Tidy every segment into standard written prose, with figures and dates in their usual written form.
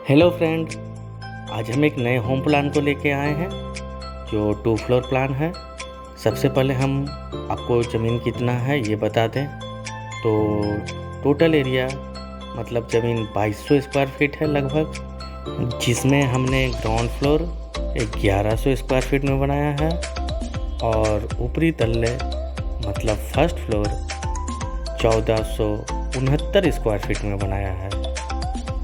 Hello friend, आज हम एक नए होम प्लान को लेके आए हैं जो 2 फ्लोर प्लान है। सबसे पहले हम आपको ज़मीन कितना है ये बता दें। तो टोटल एरिया मतलब ज़मीन 2200 स्क्वायर फीट है लगभग, जिसमें हमने ग्राउंड फ्लोर 1100 स्क्वायर फीट में बनाया है और ऊपरी तल्ले मतलब फर्स्ट फ्लोर 1469 स्क्वायर फीट में बनाया है।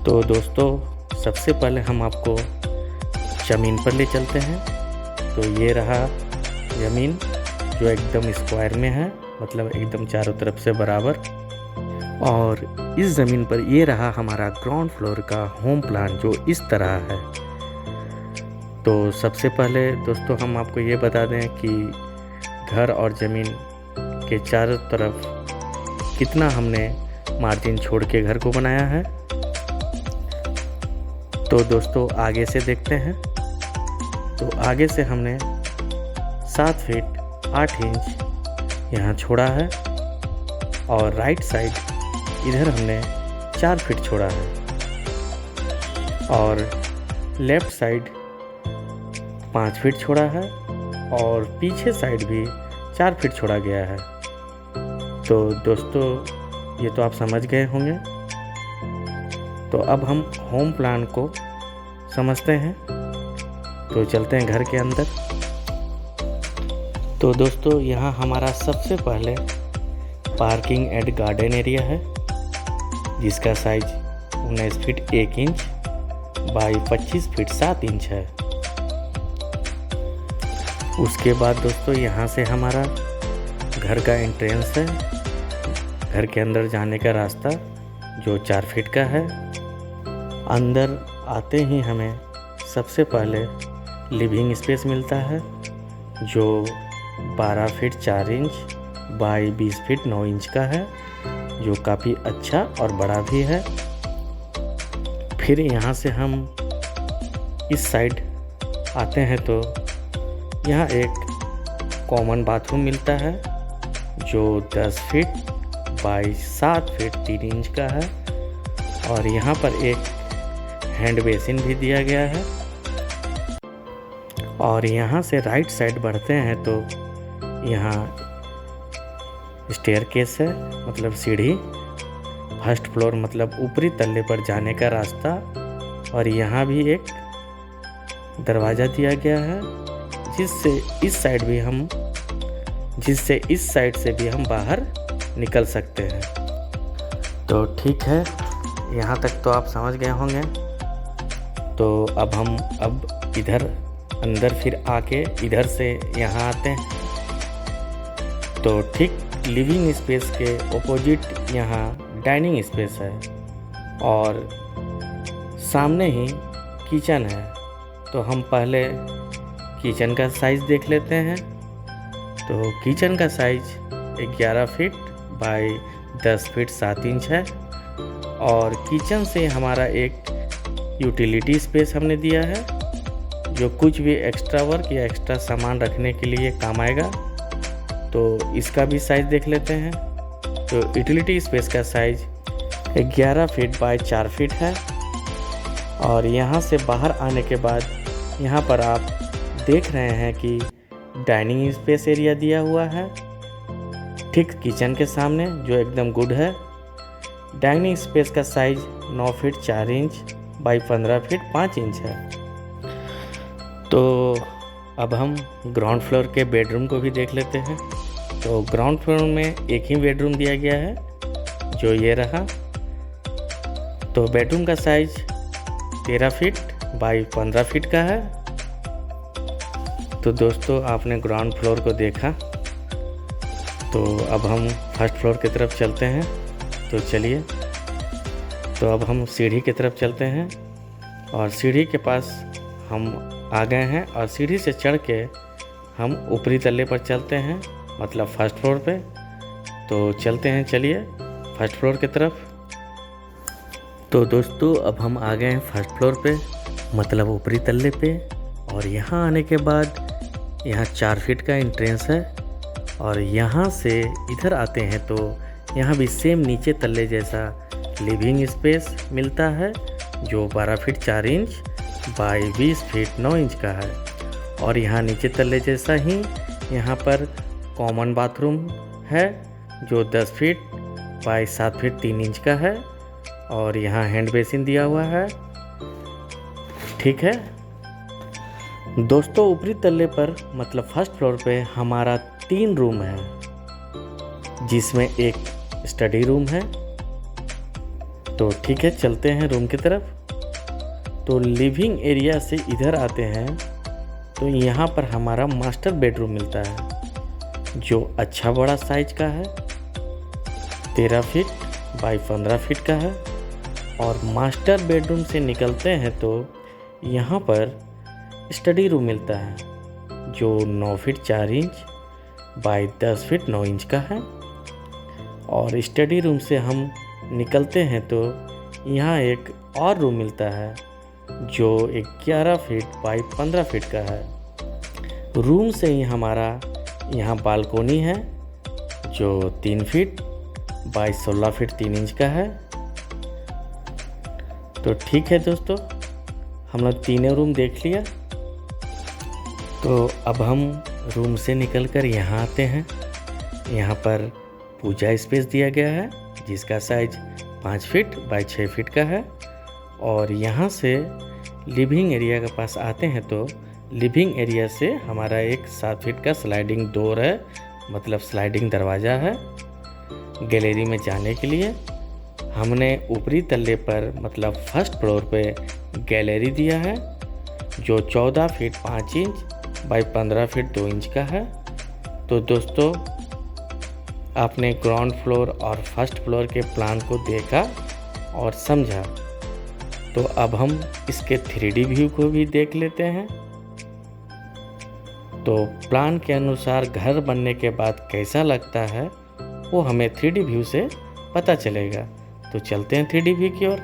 तो दोस्तों, सबसे पहले हम आपको ज़मीन पर ले चलते हैं। तो ये रहा ज़मीन जो एकदम स्क्वायर में है, मतलब एकदम चारों तरफ से बराबर। और इस ज़मीन पर ये रहा हमारा ग्राउंड फ्लोर का होम प्लान जो इस तरह है। तो सबसे पहले दोस्तों हम आपको ये बता दें कि घर और ज़मीन के चारों तरफ कितना हमने मार्जिन छोड़ के घर को बनाया है। तो दोस्तों आगे से देखते हैं। तो आगे से हमने 7 फीट 8 इंच यहाँ छोड़ा है और राइट साइड इधर हमने 4 फीट छोड़ा है और लेफ़्ट साइड 5 फीट छोड़ा है और पीछे साइड भी 4 फीट छोड़ा गया है। तो दोस्तों ये तो आप समझ गए होंगे। तो अब हम होम प्लान को समझते हैं। तो चलते हैं घर के अंदर। तो दोस्तों यहाँ हमारा सबसे पहले पार्किंग एंड गार्डन एरिया है, जिसका size 19 feet 1 inch by 25 feet 7 inch है। उसके बाद दोस्तों यहाँ से हमारा घर का एंट्रेंस है, घर के अंदर जाने का रास्ता जो 4 फीट का है। अंदर आते ही हमें सबसे पहले लिविंग स्पेस मिलता है जो 12 feet 4 inch by 20 feet 9 inch का है, जो काफ़ी अच्छा और बड़ा भी है। फिर यहाँ से हम इस साइड आते हैं तो यहाँ एक कॉमन बाथरूम मिलता है जो 10 फीट बाई 7 फीट 3 इंच का है और यहाँ पर एक हैंड बेसिन भी दिया गया है। और यहाँ से राइट साइड बढ़ते हैं तो यहाँ स्टेयरकेस है, मतलब सीढ़ी, फर्स्ट फ्लोर मतलब ऊपरी तल्ले पर जाने का रास्ता। और यहाँ भी एक दरवाज़ा दिया गया है जिससे इस साइड से भी हम बाहर निकल सकते हैं। तो ठीक है, यहाँ तक तो आप समझ गए होंगे। तो अब हम इधर अंदर फिर आके इधर से यहाँ आते हैं। तो ठीक लिविंग स्पेस के ऑपोजिट यहाँ डाइनिंग स्पेस है और सामने ही किचन है। तो हम पहले किचन का साइज़ देख लेते हैं। तो किचन का size 11 feet by 10 feet 7 inch है और किचन से हमारा एक यूटिलिटी स्पेस हमने दिया है जो कुछ भी एक्स्ट्रा वर्क या एक्स्ट्रा सामान रखने के लिए काम आएगा। तो इसका भी साइज़ देख लेते हैं। तो यूटिलिटी स्पेस का साइज़ 11 फीट बाई 4 फीट है और यहाँ से बाहर आने के बाद यहाँ पर आप देख रहे हैं कि डाइनिंग स्पेस एरिया दिया हुआ है ठीक किचन के सामने, जो एकदम गुड है। डाइनिंग स्पेस का size 9 feet 4 inch by 15 feet 5 inch है। तो अब हम ग्राउंड फ्लोर के बेडरूम को भी देख लेते हैं। तो ग्राउंड फ्लोर में एक ही बेडरूम दिया गया है जो ये रहा। तो बेडरूम का साइज 13 फीट बाई 15 फीट का है। तो दोस्तों आपने ग्राउंड फ्लोर को देखा, तो अब हम फर्स्ट फ्लोर की तरफ चलते हैं। तो चलिए, तो अब हम सीढ़ी की तरफ चलते हैं और सीढ़ी के पास हम आ गए हैं और सीढ़ी से चढ़ के हम ऊपरी तल्ले पर चलते हैं, मतलब फर्स्ट फ्लोर पे। तो चलते हैं, चलिए फर्स्ट फ्लोर की तरफ। तो दोस्तों अब हम आ गए हैं फर्स्ट फ्लोर पे, मतलब ऊपरी तल्ले पे। और यहाँ आने के बाद यहाँ 4 फीट का एंट्रेंस है और यहाँ से इधर आते हैं तो यहाँ भी सेम नीचे तल्ले जैसा लिविंग स्पेस मिलता है जो 12 feet 4 inch by 20 feet 9 inch का है। और यहाँ नीचे तल्ले जैसा ही यहाँ पर कॉमन बाथरूम है जो 10 फीट बाई 7 फीट 3 इंच का है। और यहाँ हैंड बेसिन दिया हुआ है। ठीक है दोस्तों, ऊपरी तल्ले पर मतलब फर्स्ट फ्लोर पे हमारा 3 रूम है, जिसमें एक स्टडी रूम है। तो ठीक है, चलते हैं रूम की तरफ। तो लिविंग एरिया से इधर आते हैं तो यहाँ पर हमारा मास्टर बेडरूम मिलता है, जो अच्छा बड़ा साइज का है, 13 फीट बाई 15 फीट का है। और मास्टर बेडरूम से निकलते हैं तो यहाँ पर स्टडी रूम मिलता है, जो 9 feet 4 inch by 10 feet 9 inch का है। और स्टडी रूम से हम निकलते हैं तो यहाँ एक और रूम मिलता है, जो 11 फीट बाई 15 फीट का है। रूम से ही हमारा यहाँ बालकोनी है, जो 3 फीट बाई 16 फीट 3 इंच का है। तो ठीक है दोस्तों, हम लोग तीनों रूम देख लिया। तो अब हम रूम से निकलकर यहाँ आते हैं। यहाँ पर पूजा स्पेस दिया गया है, जिसका साइज 5 फीट बाई 6 फीट का है। और यहाँ से लिविंग एरिया के पास आते हैं तो लिविंग एरिया से हमारा एक 7 फीट का स्लाइडिंग डोर है, मतलब स्लाइडिंग दरवाज़ा है गैलरी में जाने के लिए। हमने ऊपरी तल्ले पर मतलब फर्स्ट फ्लोर पे गैलरी दिया है, जो 14 feet 5 inch by 15 feet 2 inch का है। तो दोस्तों, आपने ग्राउंड फ्लोर और फर्स्ट फ्लोर के प्लान को देखा और समझा। तो अब हम इसके 3D व्यू को भी देख लेते हैं। तो प्लान के अनुसार घर बनने के बाद कैसा लगता है वो हमें 3D व्यू से पता चलेगा। तो चलते हैं 3D व्यू की ओर।